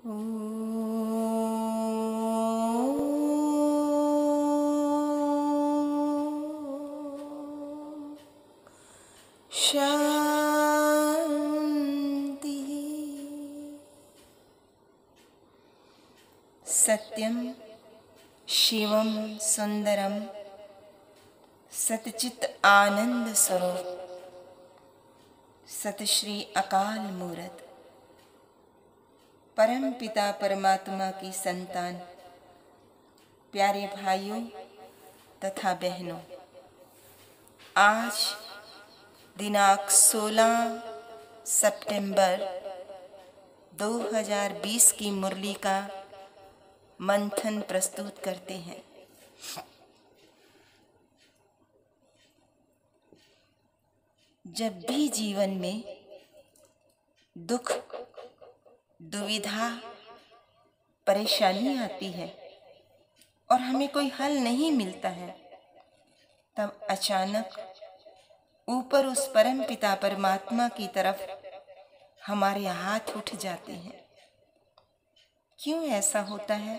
शांति। सत्यम शिवम सुंदरम सतचित आनंद स्वरूप सतश्री अकाल मूरत परम पिता परमात्मा की संतान प्यारे भाइयों तथा बहनों, आज दिनांक 16 सितंबर 2020 की मुरली का मंथन प्रस्तुत करते हैं। जब भी जीवन में दुख, दुविधा, परेशानी आती है और हमें कोई हल नहीं मिलता है, तब अचानक ऊपर उस परम पिता परमात्मा की तरफ हमारे हाथ उठ जाते हैं। क्यों ऐसा होता है?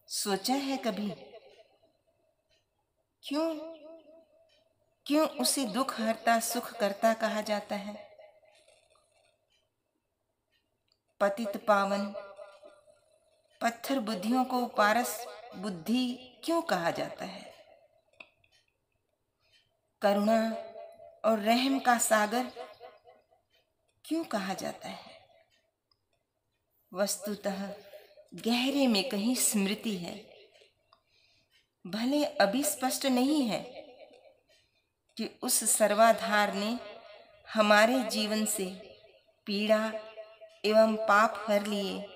सोचा है कभी? क्यों उसे दुख हरता सुख करता कहा जाता है? पतित पावन पत्थर बुद्धियों को पारस बुद्धि क्यों कहा जाता है? करुणा और रहम का सागर क्यों कहा जाता है? वस्तुतः गहरे में कहीं स्मृति है, भले अभी स्पष्ट नहीं है कि उस सर्वाधार ने हमारे जीवन से पीड़ा एवं पाप हर लिए,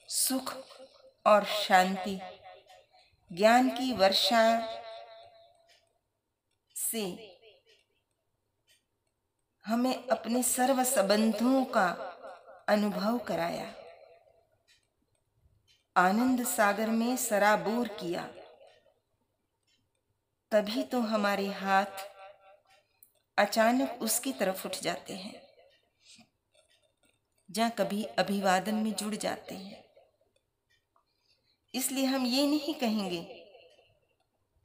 सुख और शांति, ज्ञान की वर्षा से हमें अपने सर्व संबंधों का अनुभव कराया, आनंद सागर में सराबोर किया। तभी तो हमारे हाथ अचानक उसकी तरफ उठ जाते हैं, जहाँ कभी अभिवादन में जुड़ जाते हैं। इसलिए हम ये नहीं कहेंगे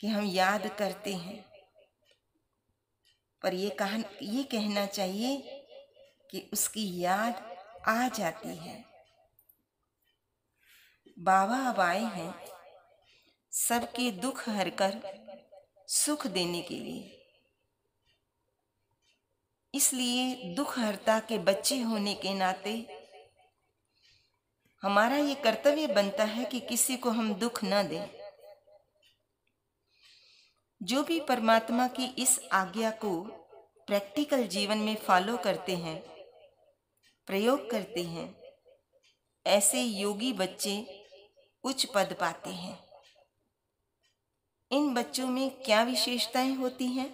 कि हम याद करते हैं, पर ये कहना चाहिए कि उसकी याद आ जाती है। बाबा अब आए हैं सबके दुख हरकर सुख देने के लिए। इसलिए दुख हरता के बच्चे होने के नाते हमारा ये कर्तव्य बनता है कि किसी को हम दुख न दें। जो भी परमात्मा की इस आज्ञा को प्रैक्टिकल जीवन में फॉलो करते हैं, प्रयोग करते हैं, ऐसे योगी बच्चे उच्च पद पाते हैं। इन बच्चों में क्या विशेषताएं होती हैं?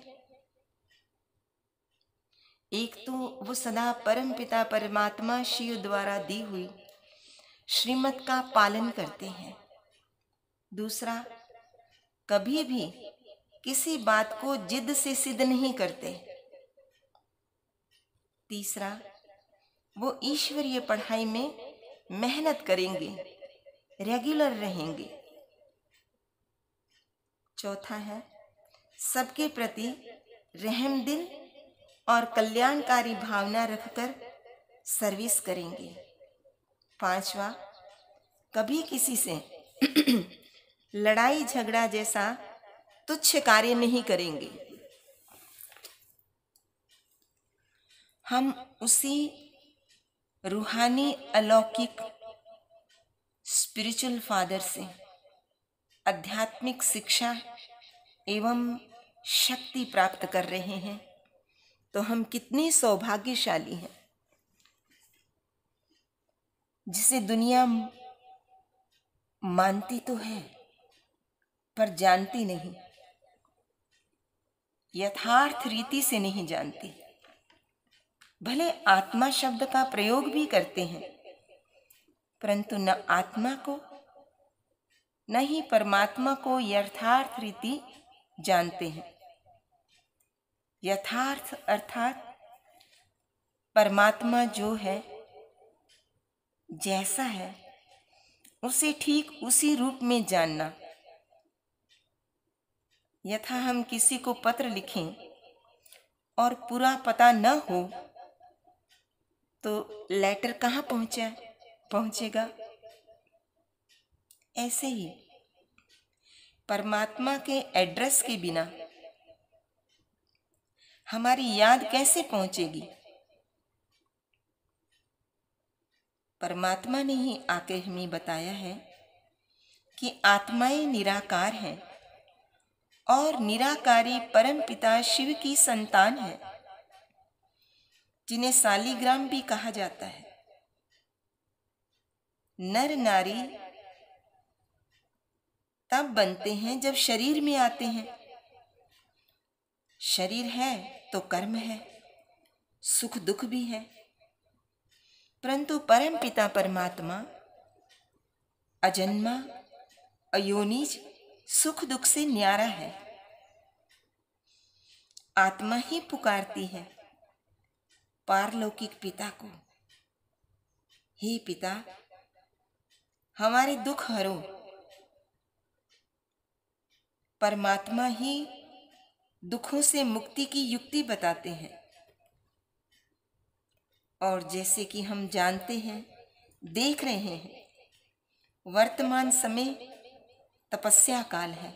एक तो वो सदा परम पिता परमात्मा शिव द्वारा दी हुई श्रीमत का पालन करते हैं। दूसरा, कभी भी किसी बात को जिद से सिद्ध नहीं करते। तीसरा, वो ईश्वरीय पढ़ाई में मेहनत करेंगे, रेगुलर रहेंगे। चौथा है, सबके प्रति रहम दिल और कल्याणकारी भावना रखकर सर्विस करेंगे। पांचवा, कभी किसी से लड़ाई झगड़ा जैसा तुच्छ कार्य नहीं करेंगे। हम उसी रूहानी अलौकिक स्पिरिचुअल फादर से आध्यात्मिक शिक्षा एवं शक्ति प्राप्त कर रहे हैं, तो हम कितने सौभाग्यशाली हैं, जिसे दुनिया मानती तो है पर जानती नहीं, यथार्थ रीति से नहीं जानती। भले आत्मा शब्द का प्रयोग भी करते हैं, परंतु न आत्मा को न ही परमात्मा को यथार्थ रीति जानते हैं। यथार्थ अर्थात परमात्मा जो है जैसा है उसे ठीक उसी रूप में जानना। यथा हम किसी को पत्र लिखें और पूरा पता न हो तो लेटर कहाँ पहुंचेगा। ऐसे ही परमात्मा के एड्रेस के बिना हमारी याद कैसे पहुंचेगी। परमात्मा ने ही आके हमें बताया है कि आत्माएं निराकार हैं और निराकारी परम पिता शिव की संतान है, जिन्हें शालिग्राम भी कहा जाता है। नर नारी तब बनते हैं जब शरीर में आते हैं। शरीर है तो कर्म है, सुख दुख भी है, परंतु परम पिता परमात्मा अजन्मा अयोनिज सुख दुख से न्यारा है। आत्मा ही पुकारती है पारलौकिक पिता को, हे पिता हमारे दुख हरो। परमात्मा ही दुखों से मुक्ति की युक्ति बताते हैं। और जैसे कि हम जानते हैं, देख रहे हैं, वर्तमान समय तपस्या काल है।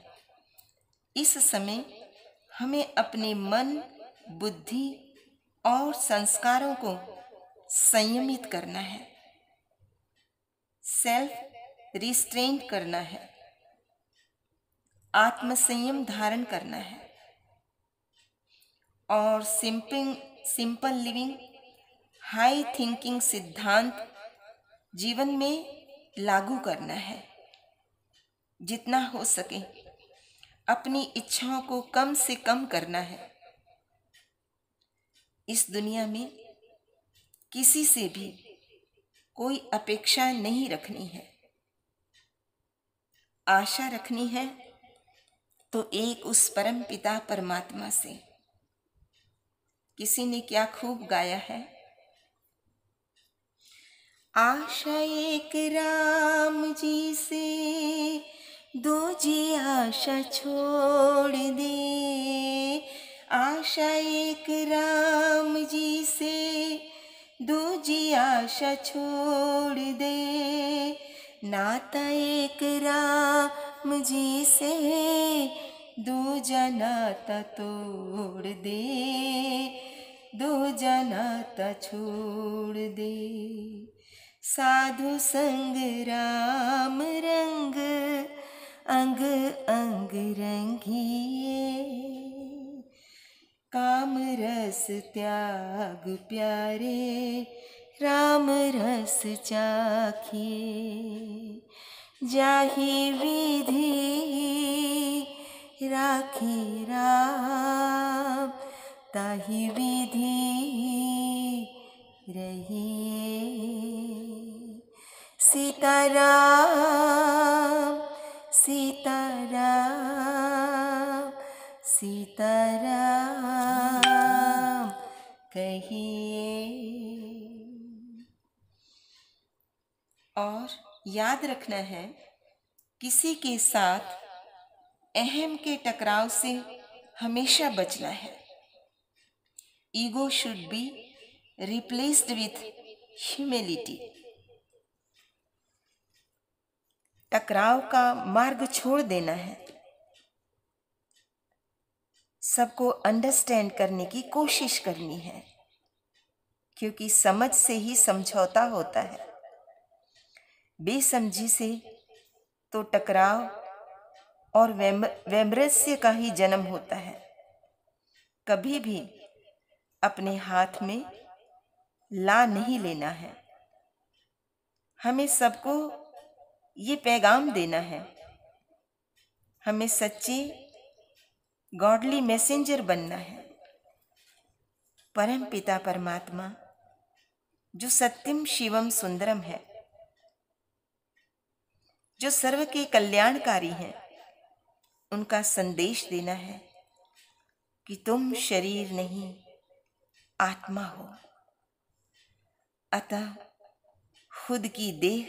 इस समय हमें अपने मन, बुद्धि और संस्कारों को संयमित करना है, सेल्फ रिस्ट्रेंट करना है, आत्मसंयम धारण करना है और सिंपल लिविंग, हाई थिंकिंग सिद्धांत जीवन में लागू करना है। जितना हो सके अपनी इच्छाओं को कम से कम करना है। इस दुनिया में किसी से भी कोई अपेक्षा नहीं रखनी है। आशा रखनी है तो एक उस परम पिता परमात्मा से। किसी ने क्या खूब गाया है, आशा एक राम जी से, दो जी आशा छोड़ दे। आशा एक राम जी से, दो जी आशा छोड़ दे। नाता एक राम जी से, दो नाता तोड़ दे। दो नाता छोड़ दे। साधु संग राम रंग, अंग अंग रंगिए। काम रस त्याग प्यारे, राम रस चाखिए। जाहि विधि राखी राम, ताहि विधि रहिए। सीताराम सीताराम सीताराम कहिए। और याद रखना है, किसी के साथ अहम के टकराव से हमेशा बचना है। Ego should be replaced with humility. टकराव का मार्ग छोड़ देना है। सबको अंडरस्टैंड करने की कोशिश करनी है, क्योंकि समझ से ही समझौता होता है। बेसमझी से तो टकराव और वैमनस्य का ही जन्म होता है। कभी भी अपने हाथ में ला नहीं लेना है। हमें सबको ये पैगाम देना है, हमें सच्चे गॉडली मैसेंजर बनना है। परम पिता परमात्मा जो सत्यम शिवम सुंदरम है, जो सर्व के कल्याणकारी हैं, उनका संदेश देना है कि तुम शरीर नहीं आत्मा हो। अतः खुद की देह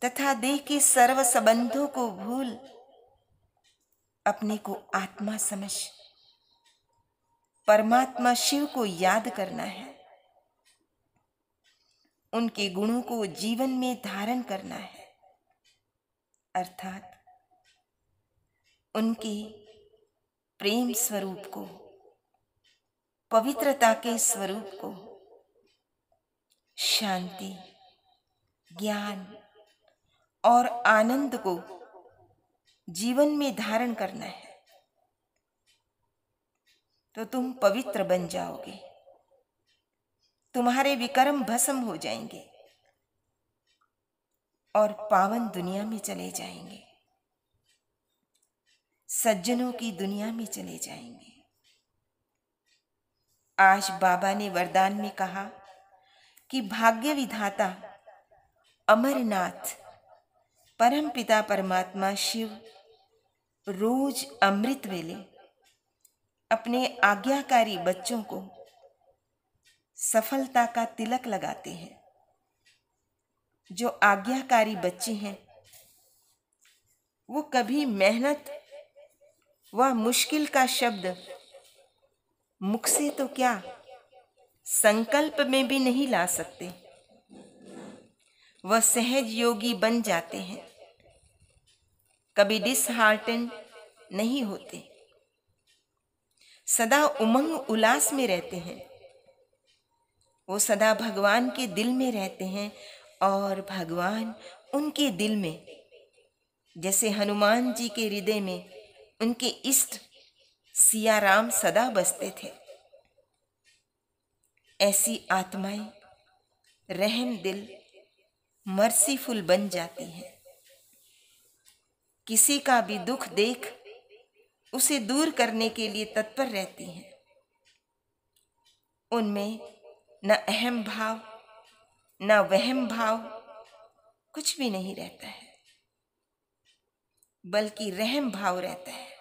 तथा देह के सर्व संबंधों को भूल अपने को आत्मा समझ परमात्मा शिव को याद करना है। उनके गुणों को जीवन में धारण करना है, अर्थात उनके प्रेम स्वरूप को, पवित्रता के स्वरूप को, शांति, ज्ञान और आनंद को जीवन में धारण करना है, तो तुम पवित्र बन जाओगे, तुम्हारे विकर्म भस्म हो जाएंगे और पावन दुनिया में चले जाएंगे, सज्जनों की दुनिया में चले जाएंगे। आज बाबा ने वरदान में कहा कि भाग्य विधाता अमरनाथ परम पिता परमात्मा शिव रोज अमृत वेले अपने आज्ञाकारी बच्चों को सफलता का तिलक लगाते हैं। जो आज्ञाकारी बच्चे हैं वो कभी मेहनत व मुश्किल का शब्द मुख से तो क्या संकल्प में भी नहीं ला सकते। वह सहज योगी बन जाते हैं, कभी डिसहार्टन नहीं होते, सदा उमंग उल्लास में रहते हैं। वो सदा भगवान के दिल में रहते हैं और भगवान उनके दिल में, जैसे हनुमान जी के हृदय में उनके इष्ट सिया राम सदा बसते थे। ऐसी आत्माएं रहम दिल, मर्सीफुल बन जाती हैं। किसी का भी दुख देख उसे दूर करने के लिए तत्पर रहती हैं। उनमें न अहम भाव न वहम भाव कुछ भी नहीं रहता है, बल्कि रहम भाव रहता है।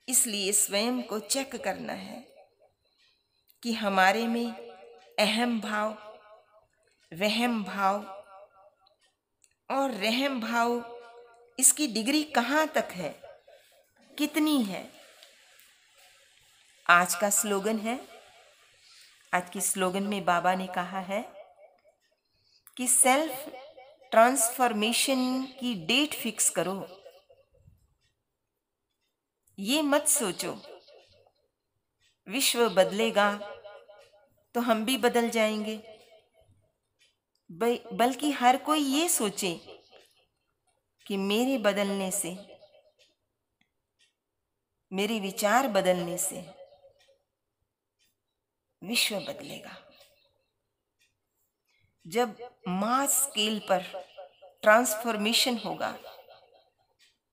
इसलिए स्वयं को चेक करना है कि हमारे में अहम भाव, वहम भाव और रहम भाव, इसकी डिग्री कहाँ तक है, कितनी है। आज का स्लोगन है, आज की स्लोगन में बाबा ने कहा है कि सेल्फ ट्रांसफॉर्मेशन की डेट फिक्स करो। ये मत सोचो विश्व बदलेगा तो हम भी बदल जाएंगे, बल्कि हर कोई ये सोचे कि मेरे बदलने से, मेरे विचार बदलने से विश्व बदलेगा। जब मास स्केल पर ट्रांसफॉर्मेशन होगा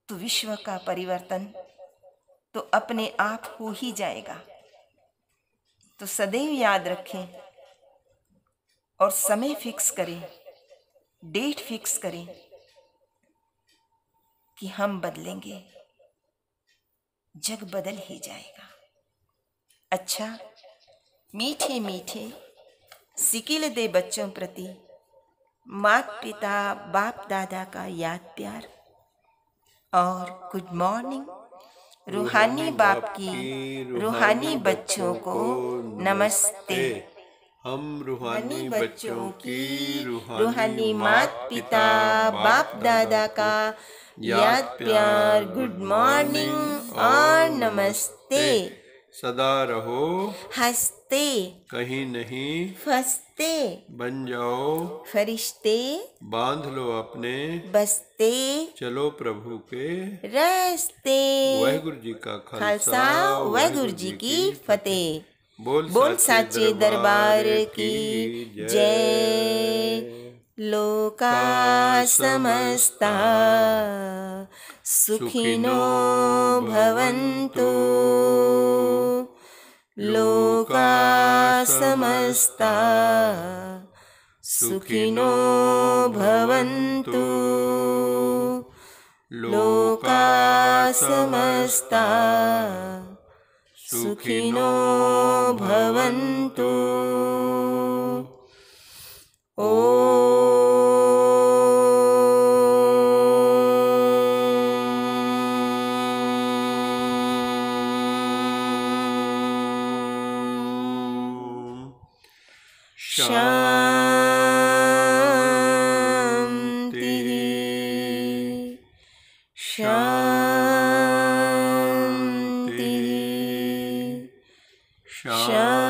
तो विश्व का परिवर्तन तो अपने आप हो ही जाएगा। तो सदैव याद रखें और समय फिक्स करें, डेट फिक्स करें कि हम बदलेंगे, जग बदल ही जाएगा। अच्छा, मीठे मीठे सिकिल दे बच्चों प्रति माता पिता बाप दादा का याद प्यार और गुड मॉर्निंग। रूहानी बाप की रूहानी बच्चों को नमस्ते। हम रूहानी बच्चों की रूहानी माता पिता बाप दादा का याद प्यार, गुड मॉर्निंग और नमस्ते। सदा रहो हंसते, कहीं नहीं फंसते, बन जाओ फरिश्ते, बांध लो अपने बसते चलो प्रभु के रास्ते। वाहिगुरु जी का खालसा, वाहिगुरु जी की फतेह। बोल बोल साचे दरबार की जय। लोका समस्ता सुखिनो भवन्तु, लोका समस्ता सुखिनो भवन्तु, लोका समस्ता सुखिनो भवन्तु। शांति शांति शांति।